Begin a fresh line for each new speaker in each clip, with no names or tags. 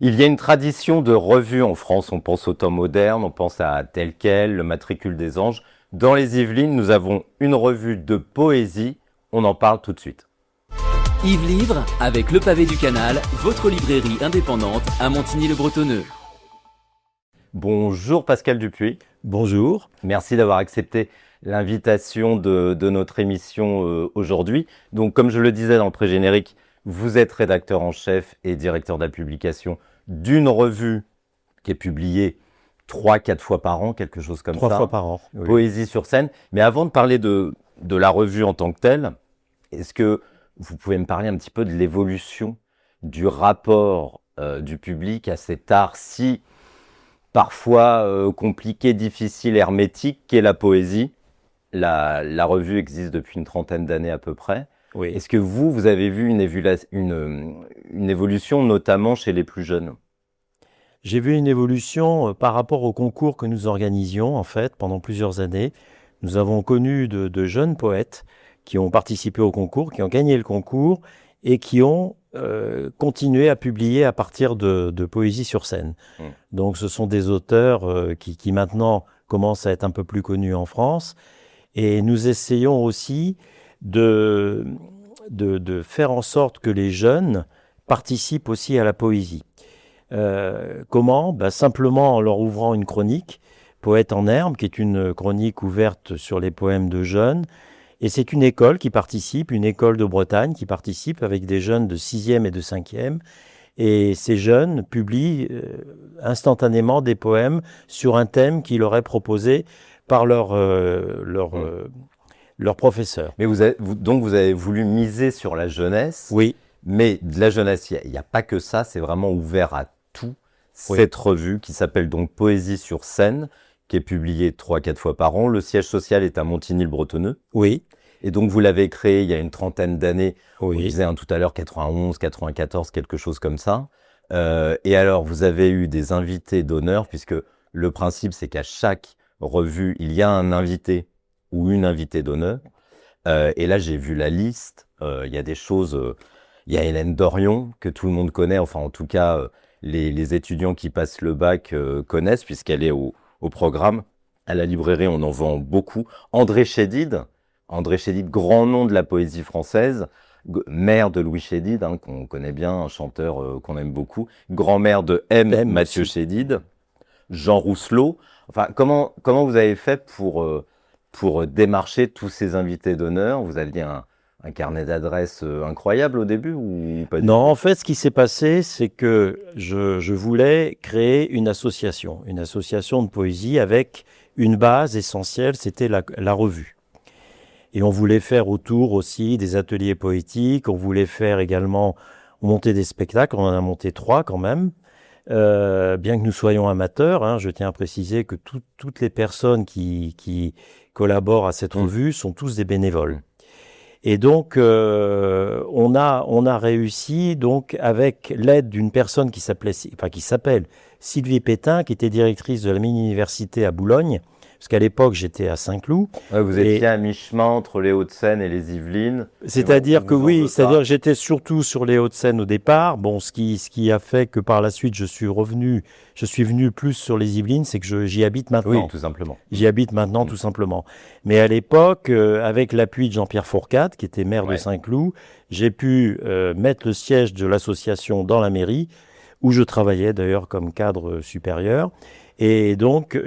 Il y a une tradition de revue en France. On pense au temps moderne, on pense à Tel quel, le Matricule des anges. Dans les Yvelines, nous avons une revue de poésie. On en parle tout de suite.
Yves Livre avec Le Pavé du Canal, votre librairie indépendante à Montigny-le-Bretonneux.
Bonjour Pascal Dupuis.
Bonjour.
Merci d'avoir accepté l'invitation de notre émission aujourd'hui. Donc, comme je le disais dans le pré-générique, vous êtes rédacteur en chef et directeur de la publication d'une revue qui est publiée 3-4 fois par an, quelque chose comme ça.
3 fois par an.
Oui. Poésie sur scène. Mais avant de parler de la revue en tant que telle, est-ce que vous pouvez me parler un petit peu de l'évolution du rapport du public à cet art si parfois compliqué, difficile, hermétique qu'est la poésie? La revue existe depuis une trentaine d'années à peu près.
Oui.
Est-ce que vous avez vu une évolution, notamment chez les plus jeunes?
J'ai vu une évolution par rapport au concours que nous organisions, en fait, pendant plusieurs années. Nous avons connu de jeunes poètes qui ont participé au concours, qui ont gagné le concours et qui ont continué à publier à partir de poésie sur scène. Donc, ce sont des auteurs qui maintenant commencent à être un peu plus connus en France. Et nous essayons aussi de faire en sorte que les jeunes participent aussi à la poésie. Comment ? Simplement en leur ouvrant une chronique, Poète en herbe, qui est une chronique ouverte sur les poèmes de jeunes. Et c'est une école qui participe, une école de Bretagne qui participe avec des jeunes de 6e et de 5e. Et ces jeunes publient instantanément des poèmes sur un thème qui leur est proposé par leur professeur.
Mais donc vous avez voulu miser sur la jeunesse.
Oui.
Mais de la jeunesse, il n'y a pas que ça, c'est vraiment ouvert à tout.
Oui.
Cette revue qui s'appelle donc Poésie sur scène, qui est publiée 3-4 fois par an. Le siège social est à Montigny-le-Bretonneux.
Oui.
Et donc vous l'avez créé il y a une trentaine d'années.
Oui.
On disait tout à l'heure 91, 94, quelque chose comme ça. Et alors vous avez eu des invités d'honneur, puisque le principe c'est qu'à chaque revue, il y a un invité ou une invitée d'honneur. Et là, j'ai vu la liste. Il y a des choses... il y a Hélène Dorion, que tout le monde connaît. Enfin, en tout cas, les étudiants qui passent le bac connaissent, puisqu'elle est au programme. À la librairie, on en vend beaucoup. André Chédid, grand nom de la poésie française. Mère de Louis Chédid, qu'on connaît bien, un chanteur qu'on aime beaucoup. Grand-mère de M. Mathieu Chédid. Jean Rousselot. Enfin, comment vous avez fait pour démarcher tous ces invités d'honneur? Vous aviez un carnet d'adresses incroyable au début ou pas du tout?
Non, en fait, ce qui s'est passé, c'est que je voulais créer une association de poésie avec une base essentielle, c'était la revue. Et on voulait faire autour aussi des ateliers poétiques, on voulait faire également monter des spectacles, on en a monté 3 quand même. Bien que nous soyons amateurs, je tiens à préciser que toutes les personnes qui collaborent à cette revue sont tous des bénévoles. Et donc, on a réussi, donc, avec l'aide d'une personne qui s'appelle Sylvie Pétain, qui était directrice de la mini-université à Boulogne, parce qu'à l'époque, j'étais à Saint-Cloud.
Ouais, vous étiez à mi-chemin entre les Hauts-de-Seine et les Yvelines.
C'est-à-dire que j'étais surtout sur les Hauts-de-Seine au départ. Bon, ce qui a fait que par la suite, je suis venu plus sur les Yvelines, c'est que j'y habite maintenant.
Oui, tout simplement.
J'y habite maintenant, tout simplement. Mais à l'époque, avec l'appui de Jean-Pierre Fourcade, qui était maire de Saint-Cloud, j'ai pu mettre le siège de l'association dans la mairie, où je travaillais d'ailleurs comme cadre supérieur. Et donc,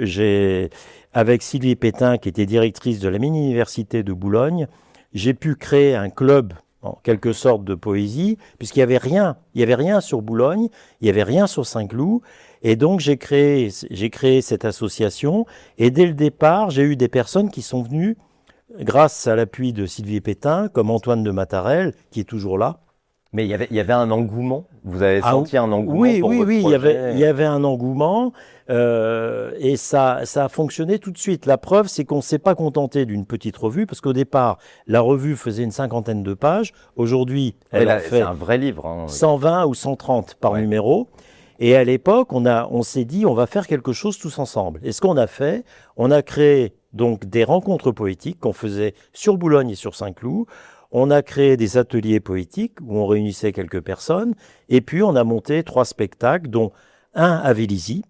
avec Sylvie Pétain, qui était directrice de la mini-université de Boulogne, j'ai pu créer un club, en quelque sorte, de poésie, puisqu'il n'y avait rien. Il n'y avait rien sur Boulogne, il n'y avait rien sur Saint-Cloud. Et donc, j'ai créé cette association. Et dès le départ, j'ai eu des personnes qui sont venues, grâce à l'appui de Sylvie Pétain, comme Antoine de Matarel, qui est toujours là.
Mais il y avait un engouement. Vous avez senti un engouement pour votre
projet. Il y avait un engouement et ça a fonctionné tout de suite. La preuve, c'est qu'on ne s'est pas contenté d'une petite revue, parce qu'au départ, la revue faisait une 50aine de pages. Aujourd'hui, elle en fait
c'est un vrai livre.
120 ou 130 par numéro. Et à l'époque, on s'est dit, on va faire quelque chose tous ensemble. Et ce qu'on a fait, on a créé donc des rencontres poétiques qu'on faisait sur Boulogne et sur Saint-Cloud. on a créé des ateliers poétiques où on réunissait quelques personnes, et puis on a monté 3 spectacles, dont un à Vélizy,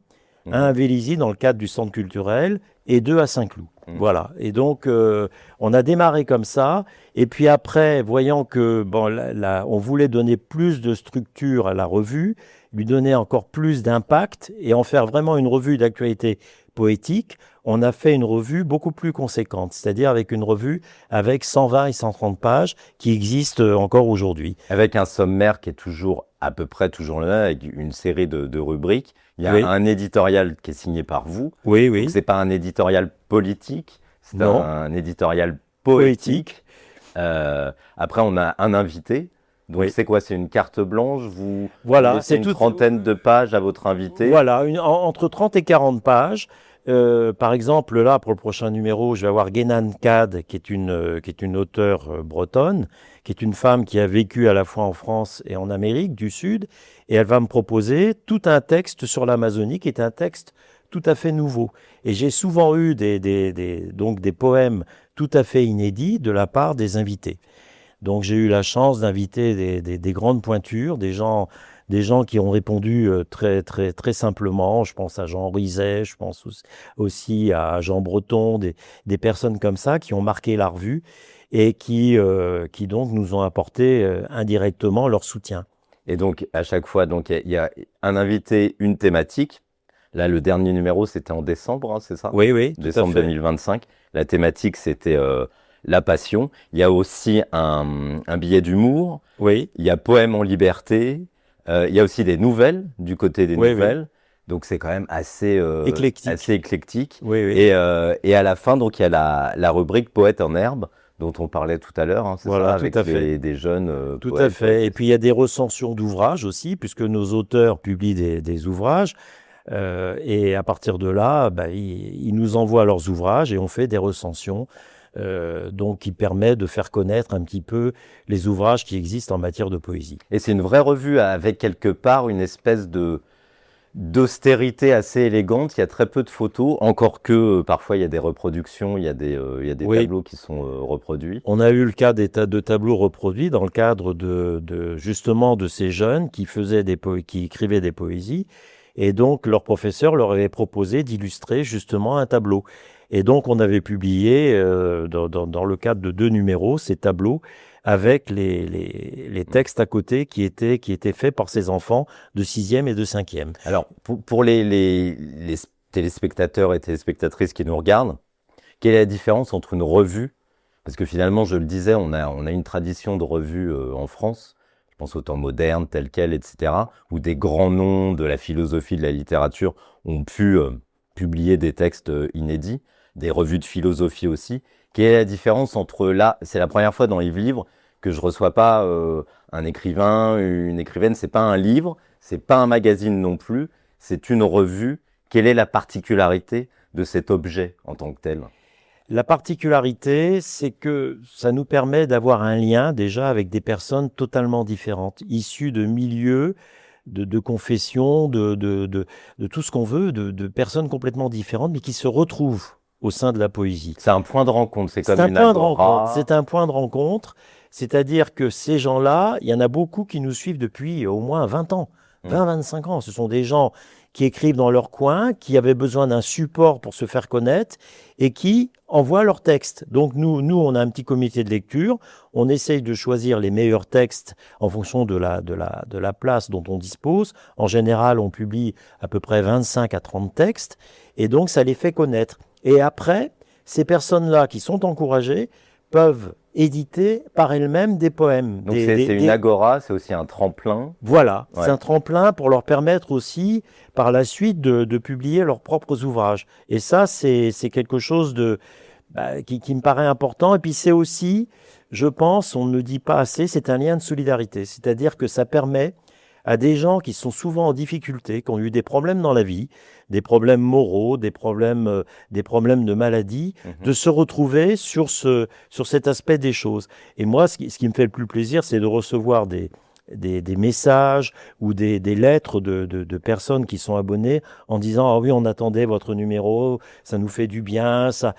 un à Vélizy dans le cadre du centre culturel, et 2 à Saint-Cloud. Voilà. Et donc, on a démarré comme ça. Et puis après, voyant que on voulait donner plus de structure à la revue, lui donner encore plus d'impact et en faire vraiment une revue d'actualité poétique, on a fait une revue beaucoup plus conséquente, c'est-à-dire avec une revue avec 120 et 130 pages qui existe encore aujourd'hui.
Avec un sommaire qui est toujours, à peu près toujours le même, avec une série de rubriques. Il y a un éditorial qui est signé par vous.
Oui, oui.
C'est pas un éditorial politique, c'est
Non.
un éditorial poétique. Après, on a un invité. Donc, c'est quoi? C'est une carte blanche? Vous laissez une trentaine de pages à votre invité?
Voilà, entre 30 et 40 pages. Par exemple, là, pour le prochain numéro, je vais avoir Guénan Cad, qui est une auteure bretonne, qui est une femme qui a vécu à la fois en France et en Amérique du Sud, et elle va me proposer tout un texte sur l'Amazonie, qui est un texte tout à fait nouveau. Et j'ai souvent eu donc des poèmes tout à fait inédits de la part des invités. Donc j'ai eu la chance d'inviter des grandes pointures, des gens qui ont répondu très, très, très simplement. Je pense à Jean Rizet, je pense aussi à Jean Breton, des personnes comme ça qui ont marqué la revue et qui donc nous ont apporté indirectement leur soutien.
Et donc, à chaque fois, il y a un invité, une thématique. Là, le dernier numéro, c'était en décembre, hein, c'est ça?
Oui, oui,
décembre 2025. La thématique, c'était la passion. Il y a aussi un billet d'humour.
Oui.
Il y a poème en liberté. Il y a aussi des nouvelles, du côté des nouvelles. Oui. Donc, c'est quand même assez éclectique.
Oui, oui.
Et à la fin, donc, il y a la rubrique Poète en herbe, dont on parlait tout à l'heure, hein, c'est
voilà,
ça, avec des jeunes
tout
poètes.
À fait. Et puis, il y a des recensions d'ouvrages aussi, puisque nos auteurs publient des ouvrages. Et à partir de là, ils nous envoient leurs ouvrages et on fait des recensions. Donc, qui permet de faire connaître un petit peu les ouvrages qui existent en matière de poésie.
Et c'est une vraie revue avec quelque part une espèce d'austérité assez élégante. Il y a très peu de photos, encore que parfois il y a des reproductions, il y a des tableaux qui sont reproduits.
On a eu le cas de tableaux reproduits dans le cadre justement de ces jeunes qui écrivaient des poésies. Et donc, leur professeur leur avait proposé d'illustrer justement un tableau. Et donc, on avait publié, dans le cadre de 2 numéros, ces tableaux avec les textes à côté qui étaient faits par ces enfants de 6e et de 5e.
Alors, pour les téléspectateurs et téléspectatrices qui nous regardent, quelle est la différence entre une revue? Parce que finalement, je le disais, on a une tradition de revue en France. Je pense au temps moderne, tel quel, etc., où des grands noms de la philosophie, de la littérature ont pu publier des textes inédits, des revues de philosophie aussi. Quelle est la différence entre là, c'est la première fois dans Yves Livre que je reçois pas un écrivain, une écrivaine, c'est pas un livre, c'est pas un magazine non plus, c'est une revue. Quelle est la particularité de cet objet en tant que tel ?
La particularité, c'est que ça nous permet d'avoir un lien déjà avec des personnes totalement différentes, issues de milieux, de confessions, de tout ce qu'on veut, de personnes complètement différentes, mais qui se retrouvent au sein de la poésie.
C'est un point de rencontre, c'est comme une agora.
C'est un point de rencontre, c'est-à-dire que ces gens-là, il y en a beaucoup qui nous suivent depuis au moins 20 ans, 20-25 ans. Ce sont des gens qui écrivent dans leur coin, qui avaient besoin d'un support pour se faire connaître et qui envoient leurs textes. Donc nous, on a un petit comité de lecture, on essaye de choisir les meilleurs textes en fonction de la place dont on dispose. En général, on publie à peu près 25 à 30 textes et donc ça les fait connaître. Et après, ces personnes-là qui sont encouragées peuvent éditer par elles-mêmes des poèmes.
Donc c'est une agora, c'est aussi un tremplin.
Voilà, ouais. C'est un tremplin pour leur permettre aussi, par la suite, de publier leurs propres ouvrages. Et ça, c'est quelque chose qui me paraît important. Et puis c'est aussi, je pense, on ne le dit pas assez, c'est un lien de solidarité. C'est-à-dire que ça permet à des gens qui sont souvent en difficulté, qui ont eu des problèmes dans la vie, des problèmes moraux, des problèmes de maladie, de se retrouver sur cet aspect des choses. Et moi, ce qui me fait le plus plaisir, c'est de recevoir des messages ou des lettres de personnes qui sont abonnées en disant « Ah oui, on attendait votre numéro, ça nous fait du bien, ça... »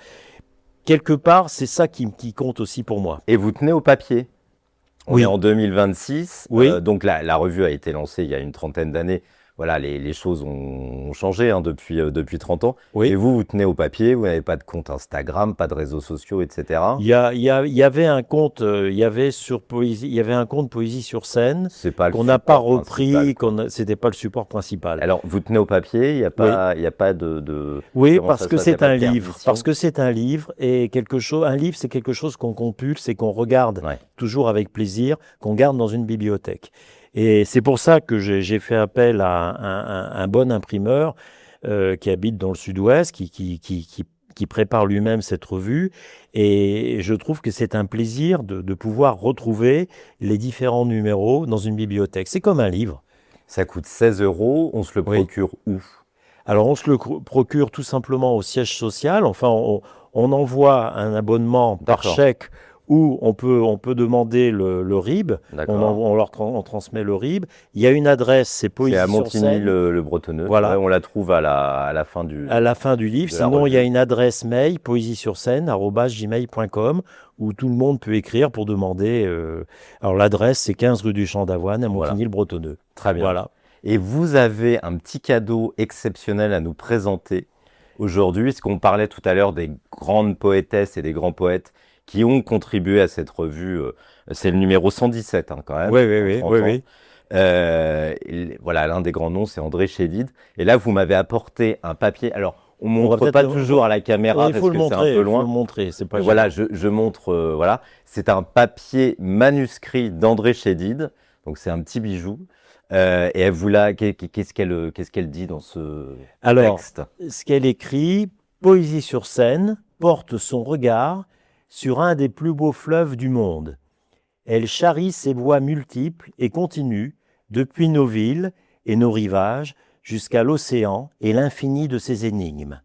Quelque part, c'est ça qui compte aussi pour moi.
Et vous tenez au papier? On est en 2026.
Oui.
Donc la revue a été lancée il y a une trentaine d'années. Voilà, les choses ont changé depuis 30 ans.
Oui.
Et vous tenez au papier, vous n'avez pas de compte Instagram, pas de réseaux sociaux, etc.
Il y avait un compte, il y avait sur Poésie, il y avait un compte Poésie sur scène
C'est pas le
qu'on n'a pas
support
repris,
principal.
c'était pas le support principal.
Alors, vous tenez au papier, il n'y a pas, il y a pas de...
Oui,
Comment
parce
ça se
que
passe? Il y a
c'est
pas
un
de
livre.
permission?
Parce que c'est un livre et un livre, c'est quelque chose qu'on compulse et qu'on regarde
Ouais.
toujours avec plaisir, qu'on garde dans une bibliothèque. Et c'est pour ça que j'ai fait appel à un bon imprimeur qui habite dans le sud-ouest, qui prépare lui-même cette revue. Et je trouve que c'est un plaisir de pouvoir retrouver les différents numéros dans une bibliothèque. C'est comme un livre.
Ça coûte 16 €, on se le
Oui.
procure où?
Alors, on se le procure tout simplement au siège social. Enfin, on envoie un abonnement par
D'accord.
chèque où on peut demander le RIB.
D'accord.
On transmet le RIB. Il y a une adresse, c'est
C'est
Poésie
à
sur
Montigny
Seine,
le Bretonneux.
Voilà.
Ouais, on la trouve à la fin du...
à la fin du livre.
de la
Sinon, il y a
revue.
une adresse mail, poésiesurseine@gmail.com, où tout le monde peut écrire pour demander. Alors, l'adresse, c'est 15 rue du Champ d'Avoine, à
Voilà.
Montigny-le-Bretonneux.
Très bien.
Voilà.
Et vous avez un petit cadeau exceptionnel à nous présenter aujourd'hui, parce qu'on parlait tout à l'heure des grandes poétesses et des grands poètes qui ont contribué à cette revue. C'est le numéro 117, hein, quand même.
Oui,
en 30
oui,
ans.
oui.
Voilà, l'un des grands noms, c'est André Chédid. Et là, vous m'avez apporté un papier. Alors, on
va
montre
peut-être
pas
le-
toujours à la caméra
Il
parce
faut
que
le
c'est un
montrer,
peu
il faut
loin.
le montrer, c'est pas
Voilà,
gênant.
je montre. Voilà, c'est un papier manuscrit d'André Chédid. Donc, c'est un petit bijou. Et elle vous l'a. Qu'est-ce qu'elle dit dans ce
Alors,
texte?
ce qu'elle écrit, Poésie sur Seine porte son regard sur un des plus beaux fleuves du monde. Elle charrie ses voies multiples et continue, depuis nos villes et nos rivages, jusqu'à l'océan et l'infini de ses énigmes.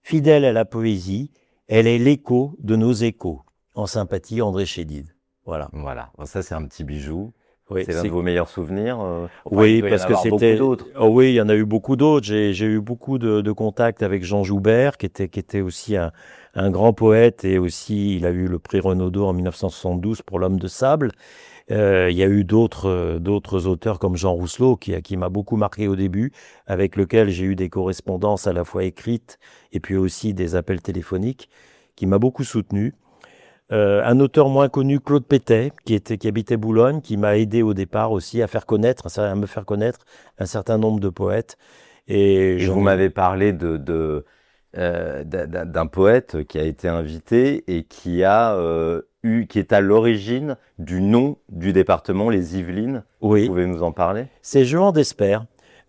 Fidèle à la poésie, elle est l'écho de nos échos. En sympathie, André Chédid. Voilà.
Voilà, bon, ça c'est un petit bijou.
Oui,
C'est l'un de vos meilleurs souvenirs. Enfin, il
Oui,
doit y
parce
en
que
avoir beaucoup
c'était.
d'autres.
Oh oui, il y en a eu beaucoup d'autres. J'ai eu beaucoup de contacts avec Jean Joubert, qui était aussi un grand poète, et aussi il a eu le prix Renaudot en 1972 pour L'Homme de Sable. Il y a eu d'autres auteurs comme Jean Rousselot, qui m'a beaucoup marqué au début, avec lequel j'ai eu des correspondances à la fois écrites et puis aussi des appels téléphoniques, qui m'a beaucoup soutenu. Un auteur moins connu, Claude Pétet, qui habitait Boulogne, qui m'a aidé au départ aussi à me faire connaître un certain nombre de poètes.
Et
j'en
vous
ai-
m'avez parlé d'un poète qui a été invité et qui est à l'origine du nom du département, les Yvelines. Vous
Oui,
pouvez nous en parler?
c'est Jehan d'Esper.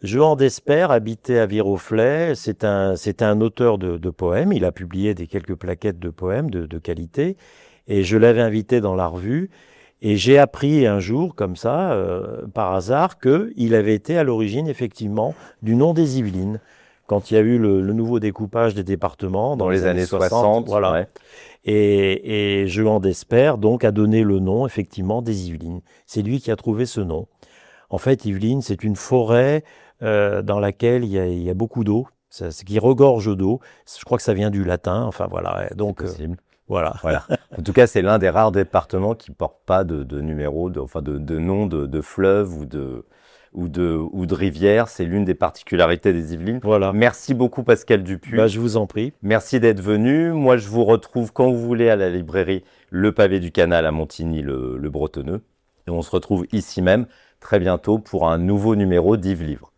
Jehan d'Esper habitait à Viroflay. C'est un auteur de poèmes. Il a publié quelques plaquettes de poèmes de qualité. Et je l'avais invité dans la revue. Et j'ai appris un jour, comme ça, par hasard, qu'il avait été à l'origine, effectivement, du nom des Yvelines. Quand il y a eu le nouveau découpage des départements
Dans les années 60,
voilà.
ouais.
Et Jehan d'Esper, donc, a donné le nom, effectivement, des Yvelines. C'est lui qui a trouvé ce nom. En fait, Yvelines, c'est une forêt dans laquelle il y a beaucoup d'eau, qui regorge d'eau. Je crois que ça vient du latin, enfin voilà. Donc,
Possible.
voilà.
Voilà. En tout cas, c'est l'un des rares départements qui ne porte pas de numéro, de nom de fleuve ou de rivière. C'est l'une des particularités des Yvelines.
Voilà.
Merci beaucoup, Pascal Dupuis.
Bah, je vous en prie.
Merci d'être venu. Moi, je vous retrouve quand vous voulez à la librairie Le Pavé du Canal à Montigny, le Bretonneux. Et on se retrouve ici même très bientôt pour un nouveau numéro d'Yves Livre.